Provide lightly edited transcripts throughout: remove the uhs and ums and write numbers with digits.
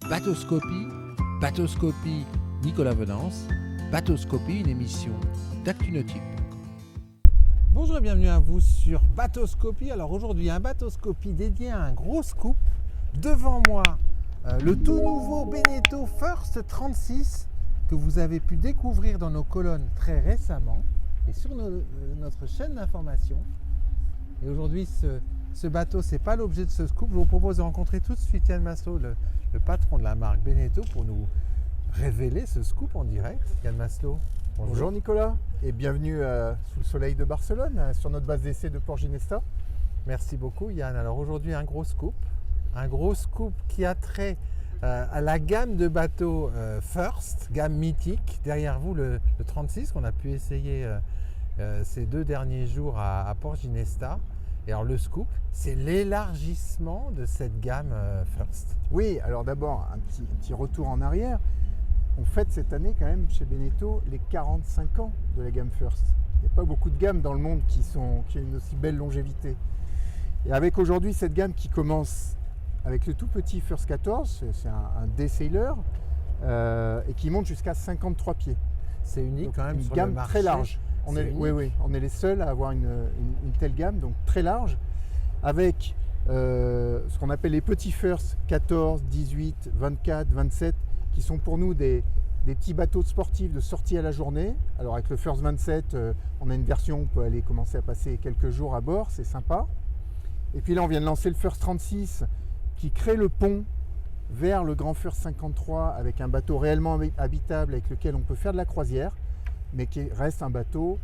Bateauscopie, Bateauscopie Nicolas Venance, Bateauscopie, une émission d'ActuNautique. Bonjour et bienvenue à vous sur Bateauscopie. Alors aujourd'hui, un Bateauscopie dédié à un gros scoop. Devant moi, le tout nouveau Beneteau First 36 que vous avez pu découvrir dans nos colonnes très récemment et sur notre chaîne d'information. Et aujourd'hui, ce bateau, c'est pas l'objet de ce scoop. Je vous propose de rencontrer tout de suite Yann Maslow, le patron de la marque Beneteau, pour nous révéler ce scoop en direct. Yann Maslow, bonjour Nicolas et bienvenue sous le soleil de Barcelone, sur notre base d'essai de Port Ginesta. Merci beaucoup Yann. Alors aujourd'hui, un gros scoop qui a trait à la gamme de bateaux First, gamme mythique. Derrière vous, le 36 qu'on a pu essayer ces 2 derniers jours à Port Ginesta. Et alors le scoop, c'est l'élargissement de cette gamme First. Oui, alors d'abord un petit retour en arrière. On fête cette année quand même chez Beneteau les 45 ans de la gamme First. Il n'y a pas beaucoup de gammes dans le monde qui ont une aussi belle longévité. Et avec aujourd'hui cette gamme qui commence avec le tout petit First 14, c'est un D-Sailor, et qui monte jusqu'à 53 pieds. C'est unique. Donc, quand même une sur gamme le marché, très large. On est les seuls à avoir une telle gamme, donc très large, avec ce qu'on appelle les petits First 14, 18, 24, 27, qui sont pour nous des petits bateaux sportifs de sortie à la journée. Alors avec le First 27, on a une version où on peut aller commencer à passer quelques jours à bord, c'est sympa. Et puis là, on vient de lancer le First 36 qui crée le pont vers le grand First 53 avec un bateau réellement habitable avec lequel on peut faire de la croisière, mais qui reste un bateau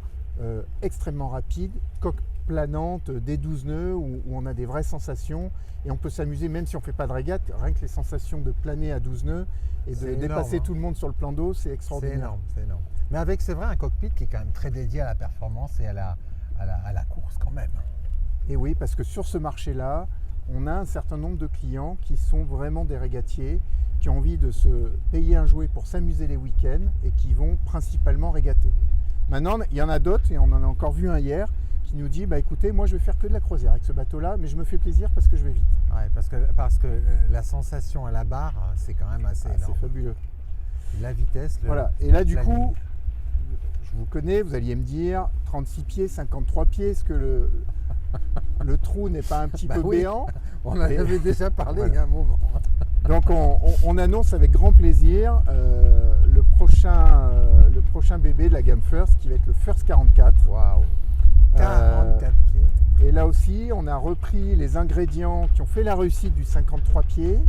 extrêmement rapide, coque planante, des 12 nœuds, où on a des vraies sensations et on peut s'amuser même si on ne fait pas de régate. Rien que les sensations de planer à 12 nœuds et de dépasser tout le monde sur le plan d'eau, c'est extraordinaire. C'est énorme. Mais avec, c'est vrai, un cockpit qui est quand même très dédié à la performance et à la course quand même. Et oui, parce que sur ce marché-là, on a un certain nombre de clients qui sont vraiment des régatiers, qui ont envie de se payer un jouet pour s'amuser les week-ends et qui vont principalement régater. Maintenant, il y en a d'autres, et on en a encore vu un hier, qui nous dit, écoutez, moi je vais faire que de la croisière avec ce bateau-là, mais je me fais plaisir parce que je vais vite. Ouais, parce que la sensation à la barre, c'est quand même assez énorme. C'est fabuleux. La vitesse. Voilà, et là du coup, je vous connais, vous alliez me dire, 36 pieds, 53 pieds, est-ce que le trou n'est pas un petit peu béant? On en avait déjà parlé il y a un moment. Donc on annonce avec grand plaisir le prochain bébé de la gamme First qui va être le First 44. Waouh, 44 pieds. Et là aussi, on a repris les ingrédients qui ont fait la réussite du 53 pieds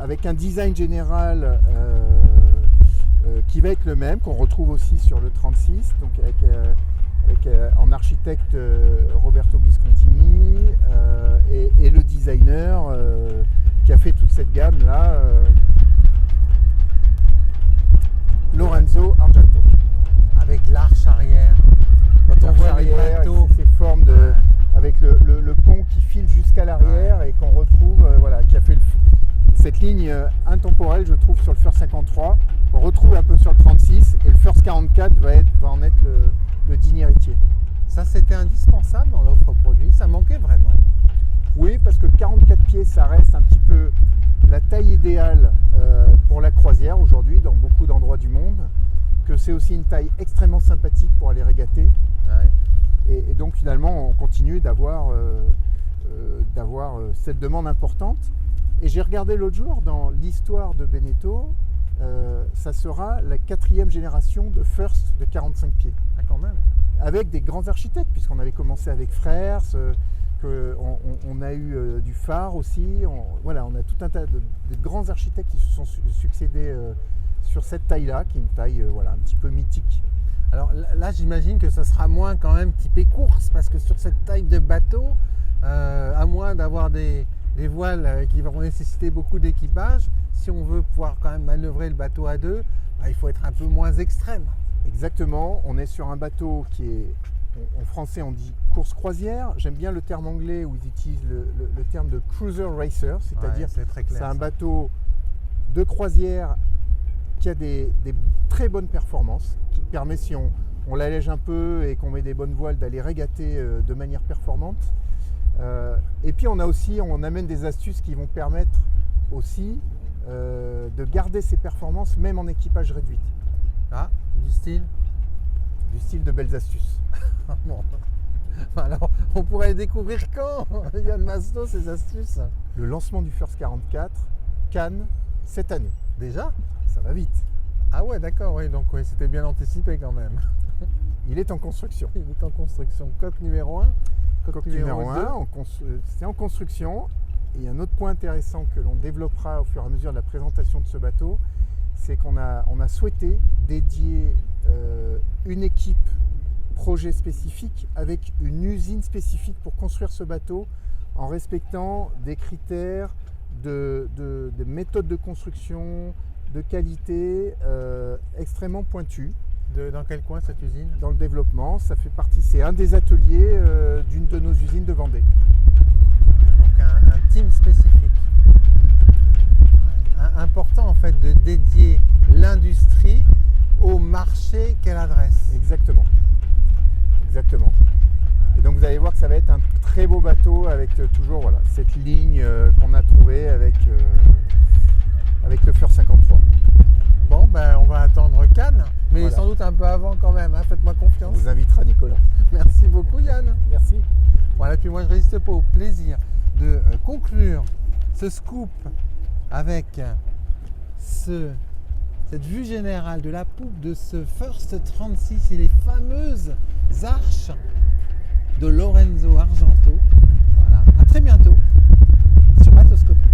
avec un design général qui va être le même, qu'on retrouve aussi sur le 36, donc avec en architecte Roberto Biscontini et le designer qui a fait toute cette gamme là, Lorenzo Argento. Avec l'arche arrière, quand on voit les bateaux, ces formes avec le pont qui file jusqu'à l'arrière et qu'on retrouve, qui a fait cette ligne intemporelle, je trouve, sur le First 53, qu'on retrouve un peu sur le 36, et le First 44 va en être le digne héritier. Ça, c'était indispensable dans l'offre produit, ça manquait vraiment. Oui, parce que 44 pieds, ça reste un petit peu la taille idéale pour la croisière aujourd'hui dans beaucoup d'endroits du monde, que c'est aussi une taille extrêmement sympathique pour aller régater. Ouais. Et donc finalement, on continue d'avoir cette demande importante. Et j'ai regardé l'autre jour dans l'histoire de Beneteau, ça sera la 4e génération de First de 45 pieds. Ah, quand même. Avec des grands architectes, puisqu'on avait commencé avec Frères, on a eu du phare aussi. On a tout un tas de grands architectes qui se sont succédés sur cette taille-là, qui est une taille un petit peu mythique. Alors là, j'imagine que ça sera moins quand même typé course, parce que sur cette taille de bateau, à moins d'avoir des voiles qui vont nécessiter beaucoup d'équipage, si on veut pouvoir quand même manœuvrer le bateau à deux, il faut être un peu moins extrême. Exactement, on est sur un bateau qui est, en français on dit course croisière. J'aime bien le terme anglais où ils utilisent le terme de cruiser racer, c'est-à-dire c'est un bateau de croisière qui a des très bonnes performances, qui permet, si on l'allège un peu et qu'on met des bonnes voiles, d'aller régater de manière performante. Et puis on amène des astuces qui vont permettre aussi de garder ses performances même en équipage réduit. Ah, du style. Du style de belles astuces. Bon. Alors, on pourrait découvrir quand Yann Massetot, ces astuces. Le lancement du First 44, Cannes, cette année. Déjà? Ça va vite. Ah ouais, d'accord, oui, donc oui, c'était bien anticipé quand même. Il est en construction. Il est en construction. Coque numéro 1. Coque numéro 1, c'est en construction. Et un autre point intéressant que l'on développera au fur et à mesure de la présentation de ce bateau, c'est qu'on a souhaité dédier une équipe projet spécifique avec une usine spécifique pour construire ce bateau en respectant des critères de méthodes de construction, de qualité extrêmement pointues. Dans quel coin cette usine? Dans le développement, ça fait partie, c'est un des ateliers d'une de nos usines de Vendée. Donc un team spécifique. Important en fait de dédier l'industrie au marché qu'elle adresse. Exactement. Exactement. Et donc vous allez voir que ça va être un très beau bateau avec toujours voilà, cette ligne qu'on a trouvée avec le First 53. Bon, ben on va attendre Cannes, mais Voilà. sans doute un peu avant quand même, hein, faites-moi On confiance. vous invitera Nicolas. Merci beaucoup Yann. Merci. Voilà, puis moi je ne résiste pas au plaisir de conclure ce scoop avec cette vue générale de la poupe de ce First 36 et les fameuses arches de Lorenzo Argento. Voilà, à très bientôt sur Batoscopie.